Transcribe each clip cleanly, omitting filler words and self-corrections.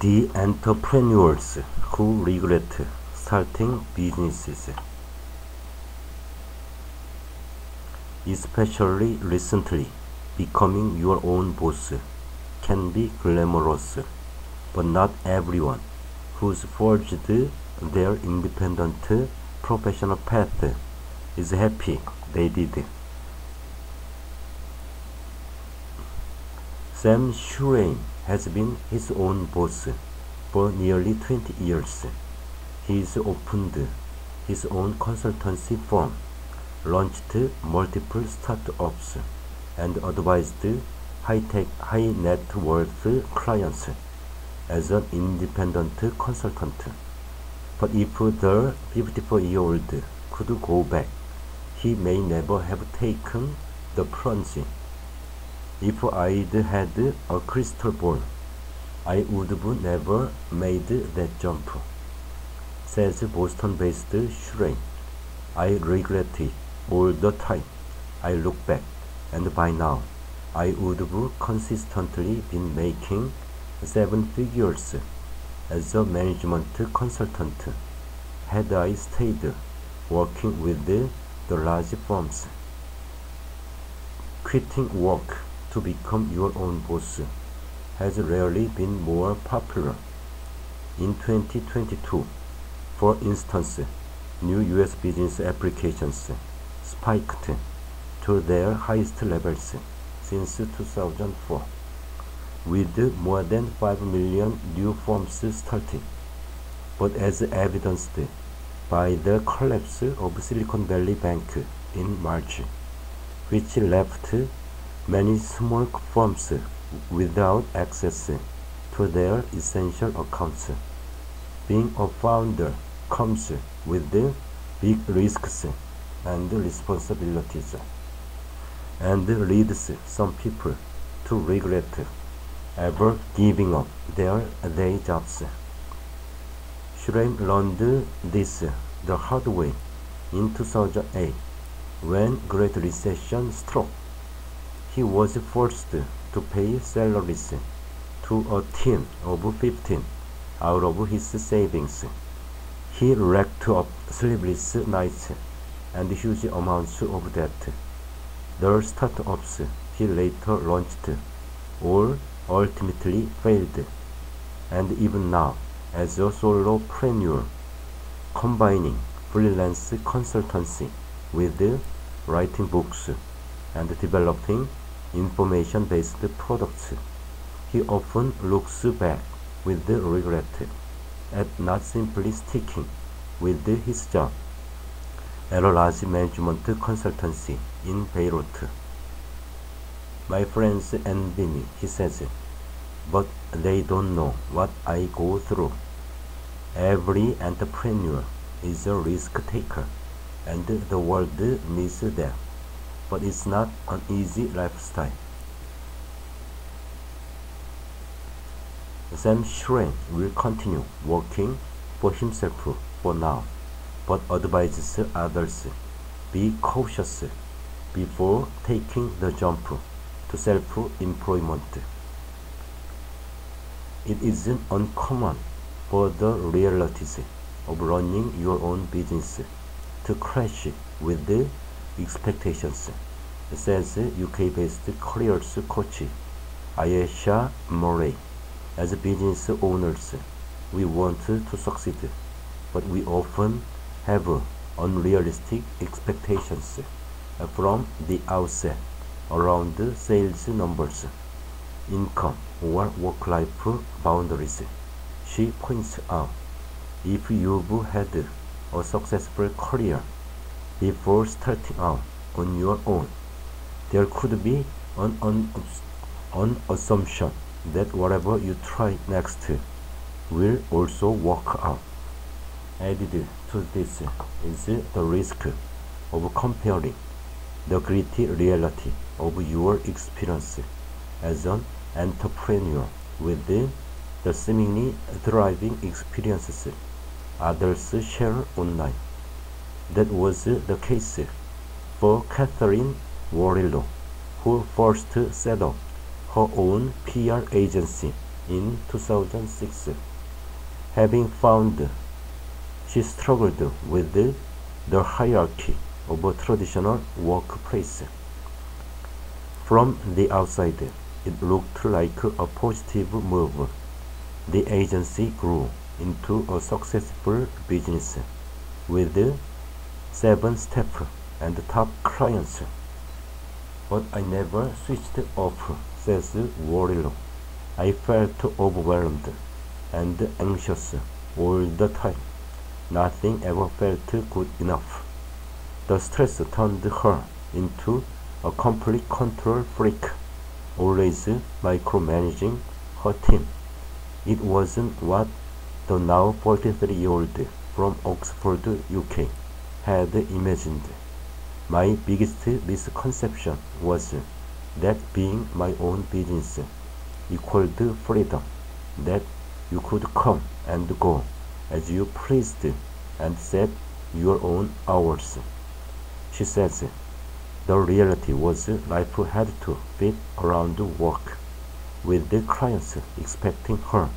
The entrepreneurs who regret starting businesses, especially recently, becoming your own boss can be glamorous, but not everyone who's forged their independent professional path is happy they did. Sam Schrein has been his own boss for nearly 20 years. He's opened his own consultancy firm, launched multiple startups, and advised high-tech, high-net-worth clients as an independent consultant. But if the 54-year-old could go back, he may never have taken the plunge. If I'd had a crystal ball, I would have never made that jump, says Boston-based Schrein. I regret it all the time. I look back, and by now, I would have consistently been making 7 figures as a management consultant had I stayed working with the large firms. Quitting work to become your own boss has rarely been more popular. In 2022, for instance, new US business applications spiked to their highest levels since 2004, with more than 5 million new firms starting. But as evidenced by the collapse of Silicon Valley Bank in March, which left many small firms without access to their essential accounts, being a founder comes with big risks and responsibilities, and leads some people to regret ever giving up their day jobs. Schrein learned this the hard way in 2008 when Great Recession struck. He was forced to pay salaries to a team of 15 out of his savings. He racked up sleepless nights and huge amounts of debt. The startups he later launched all ultimately failed, and even now, as a solopreneur, combining freelance consultancy with writing books and developing information-based products, he often looks back with regret at not simply sticking with his job at a large management consultancy in Beirut. My friends envy me, he says, but they don't know what I go through. Every entrepreneur is a risk taker, and the world needs them, but it's not an easy lifestyle. Sam Schrein will continue working for himself for now, but advises others be cautious before taking the jump to self-employment. It isn't uncommon for the realities of running your own business to clash with the expectations, says UK-based careers coach Ayesha Murray. As business owners, we want to succeed, but we often have unrealistic expectations from the outset around sales numbers, income, or work-life boundaries. She points out, if you've had a successful career before starting out on your own, there could be an assumption that whatever you try next will also work out. Added to this is the risk of comparing the gritty reality of your experience as an entrepreneur with the seemingly thriving experiences others share online. That was the case for Catherine Warillo, who first set up her own PR agency in 2006. Having found she struggled with the hierarchy of a traditional workplace. From the outside, it looked like a positive move. The agency grew into a successful business with 7 staff and top clients. But I never switched off, says Warrillow. I felt overwhelmed and anxious all the time. Nothing ever felt good enough. The stress turned her into a complete control freak, always micromanaging her team. It wasn't what the now 43-year-old from Oxford, UK had imagined. My biggest misconception was that being my own business equaled freedom, that you could come and go as you pleased and set your own hours. She says the reality was life had to fit around work, with the clients expecting her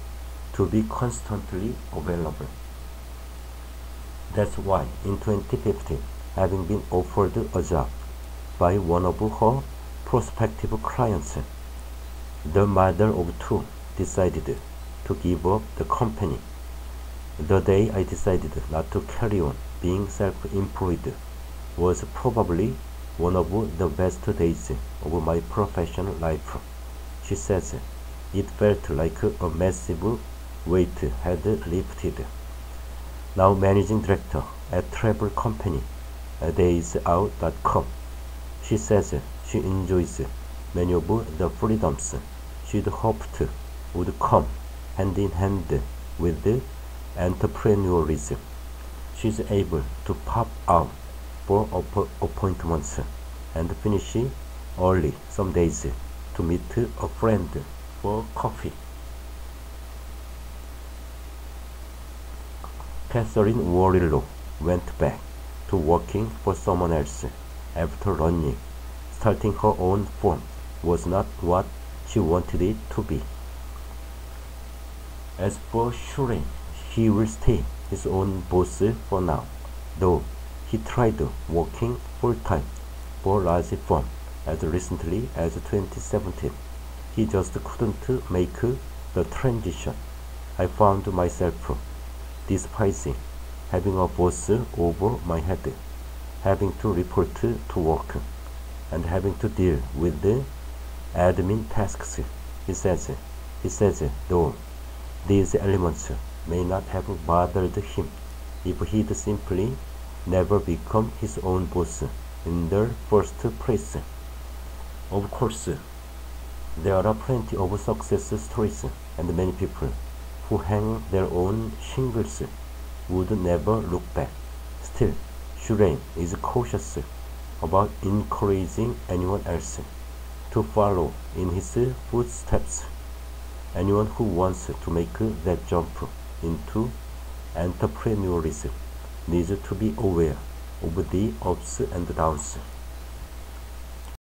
to be constantly available. That's why in 2015, having been offered a job by one of her prospective clients, the mother of 2 decided to give up the company. The day I decided not to carry on being self-employed was probably one of the best days of my professional life. She says it felt like a massive weight had lifted. Now managing director at travel company daysout.com, she says she enjoys many of the freedoms she'd hoped would come hand in hand with entrepreneurism. She's able to pop out for appointments and finish early some days to meet a friend for coffee. Catherine Warrillow went back to working for someone else after learning starting her own firm was not what she wanted it to be. As for Shuren, he will stay his own boss for now, though he tried working full-time for a large firm as recently as 2017. He just couldn't make the transition. I found myself despising having a boss over my head, having to report to work, and having to deal with the admin tasks. He says, though these elements may not have bothered him if he'd simply never become his own boss in the first place. Of course, there are plenty of success stories, and many people who hang their own shingles would never look back. Still, Shuren is cautious about encouraging anyone else to follow in his footsteps. Anyone who wants to make that jump into entrepreneurism needs to be aware of the ups and downs.